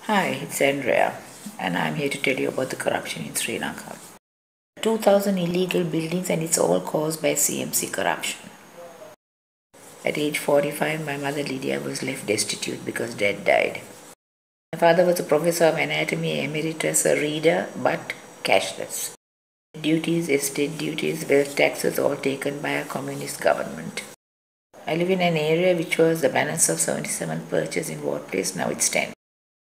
Hi, it's Andrea, and I'm here to tell you about the corruption in Sri Lanka. 2,000 illegal buildings, and it's all caused by CMC corruption. At age 45, my mother Lydia was left destitute because dad died. My father was a professor of anatomy emeritus, a reader, but cashless. Duties, estate duties, wealth taxes, all taken by a communist government. I live in an area which was the balance of 77 purchased in Ward Place, now it's 10.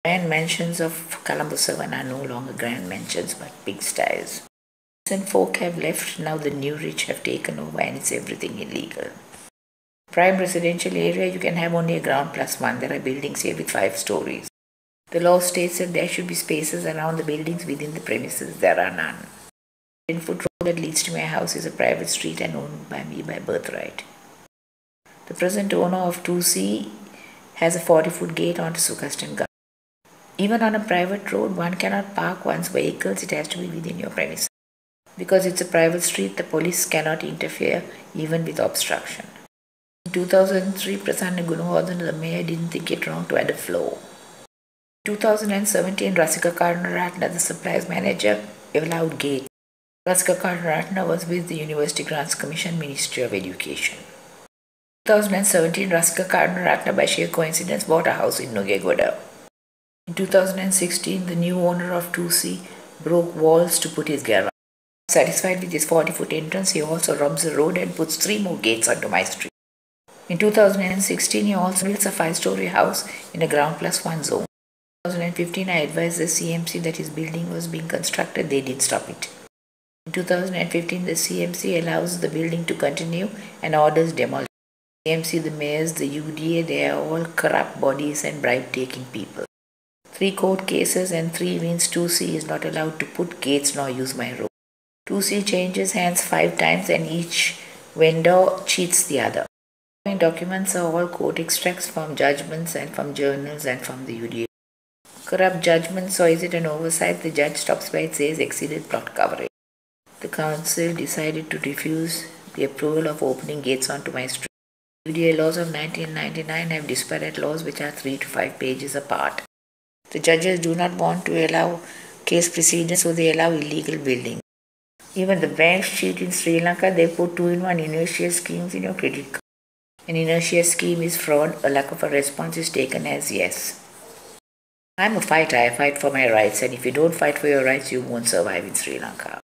Grand mansions of Colombo 7 are no longer grand mansions but pigsties. Recent folk have left, now the new rich have taken over and it's everything illegal. Prime residential area, you can have only a ground plus one. There are buildings here with 5 stories. The law states that there should be spaces around the buildings within the premises. There are none. 10-foot road that leads to my house is a private street and owned by me by birthright. The present owner of 2C has a 40-foot gate onto Sukastan Garden. Even on a private road, one cannot park one's vehicles, it has to be within your premises. Because it's a private street, the police cannot interfere even with obstruction. In 2003, Prasanna Gunawardhan, the mayor, didn't think it wrong to add a floor. In 2017, Rasika Karnaratna, the supplies manager, allowed gates. Rasika Karnaratna was with the University Grants Commission, Ministry of Education. In 2017, Rasika Karnaratna, by sheer coincidence, bought a house in Nugegoda. In 2016, the new owner of 2C broke walls to put his garage. Satisfied with his 40-foot entrance, he also robs the road and puts 3 more gates onto my street. In 2016, he also builds a 5-story house in a ground plus 1 zone. In 2015, I advised the CMC that his building was being constructed. They did stop it. In 2015, the CMC allows the building to continue and orders demolition. The CMC, the mayors, the UDA, they are all corrupt bodies and bribe-taking people. 3 court cases and 3 means 2C is not allowed to put gates nor use my road. 2C changes hands 5 times and each vendor cheats the other. My documents are all court extracts from judgments and from journals and from the UDA. Corrupt judgments, or is it an oversight? The judge stops by, it says exceeded plot coverage. The council decided to refuse the approval of opening gates onto my street. UDA laws of 1999 have disparate laws which are 3 to 5 pages apart. The judges do not want to allow case precedents, so they allow illegal building. Even the banks cheat in Sri Lanka. They put 2-in-1 inertia schemes in your credit card. An inertia scheme is fraud. A lack of a response is taken as yes. I'm a fighter. I fight for my rights, and if you don't fight for your rights, you won't survive in Sri Lanka.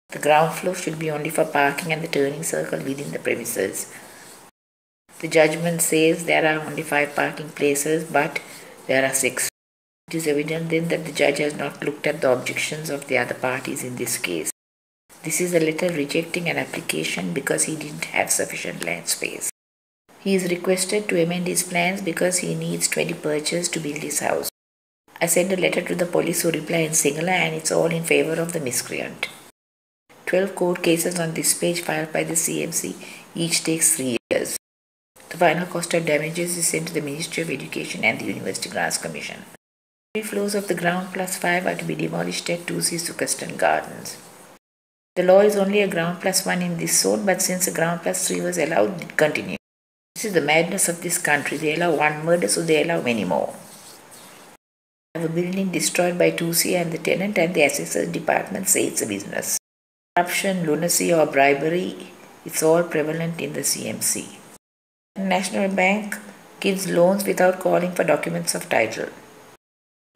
The ground floor should be only for parking and the turning circle within the premises. The judgment says there are only 5 parking places, but there are 6. It is evident then that the judge has not looked at the objections of the other parties in this case. This is a letter rejecting an application because he didn't have sufficient land space. He is requested to amend his plans because he needs 20 perches to build his house. I sent a letter to the police who reply in Sinhala, and it's all in favor of the miscreant. 12 court cases on this page filed by the CMC, each takes 3 years. The final cost of damages is sent to the Ministry of Education and the University Grants Commission. 3 floors of the ground plus 5 are to be demolished at 2C Sukastan Gardens. The law is only a ground plus 1 in this zone, but since a ground plus 3 was allowed, it continued. This is the madness of this country. They allow 1 murder, so they allow many more. I have a building destroyed by 2C and the tenant and the assessors department say it's a business. Corruption, lunacy or bribery, it's all prevalent in the CMC. The National Bank gives loans without calling for documents of title.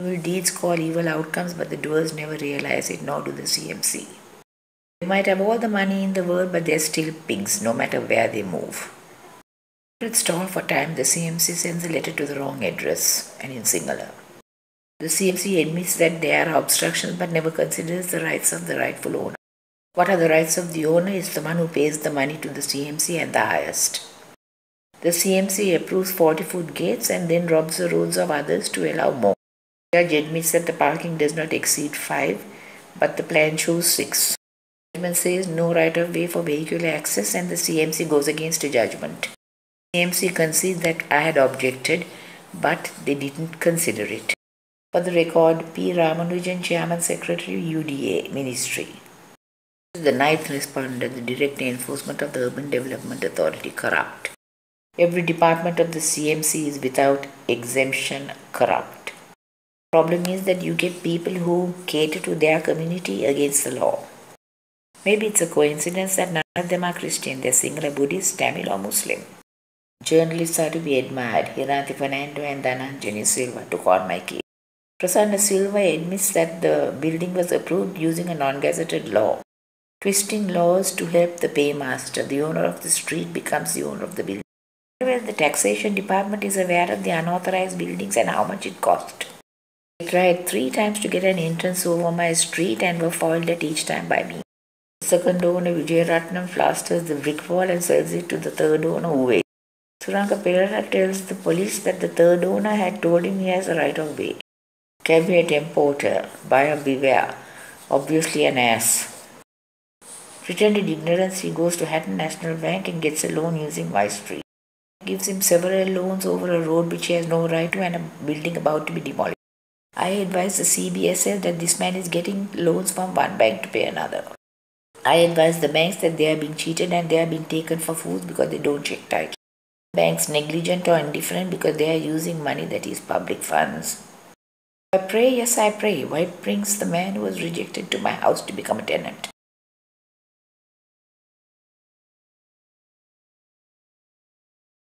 Evil deeds call evil outcomes, but the doers never realize it, nor do the CMC. They might have all the money in the world, but they're still pigs, no matter where they move. To stall for time, the CMC sends a letter to the wrong address and in Sinhala. The CMC admits that there are obstructions but never considers the rights of the rightful owner. What are the rights of the owner? Is the one who pays the money to the CMC and the highest. The CMC approves 40-foot gates and then robs the roads of others to allow more. The judge admits that the parking does not exceed 5, but the plan shows 6. The judgment says no right of way for vehicular access and the CMC goes against a judgment. The CMC concedes that I had objected, but they didn't consider it. For the record, P. Ramanujan, Chairman Secretary, UDA Ministry. This is the 9th respondent, the Direct Enforcement of the Urban Development Authority, corrupt. Every department of the CMC is without exemption corrupt. Problem is that you get people who cater to their community against the law. Maybe it's a coincidence that none of them are Christian. They're Sinhala, Buddhist, Tamil or Muslim. Journalists are to be admired. Hiranti Fernando and Dhananjani Silva took on my case. Prasanna Silva admits that the building was approved using a non-gazetted law. Twisting laws to help the paymaster. The owner of the street becomes the owner of the building. Well, the taxation department is aware of the unauthorized buildings and how much it cost. They tried 3 times to get an entrance over my street and were foiled at each time by me. The second owner, Vijay Ratnam, plasters the brick wall and sells it to the third owner, Uwe. Suranka Perera tells the police that the third owner had told him he has a right of way. Caveat emptor, buyer beware, obviously an ass. Pretended ignorance, he goes to Hatton National Bank and gets a loan using my street. Gives him several loans over a road which he has no right to and a building about to be demolished. I advise the CBSL that this man is getting loans from one bank to pay another. I advise the banks that they are being cheated and they are being taken for fools because they don't check title. Banks negligent or indifferent because they are using money that is public funds. I pray, yes I pray. Why brings the man who was rejected to my house to become a tenant?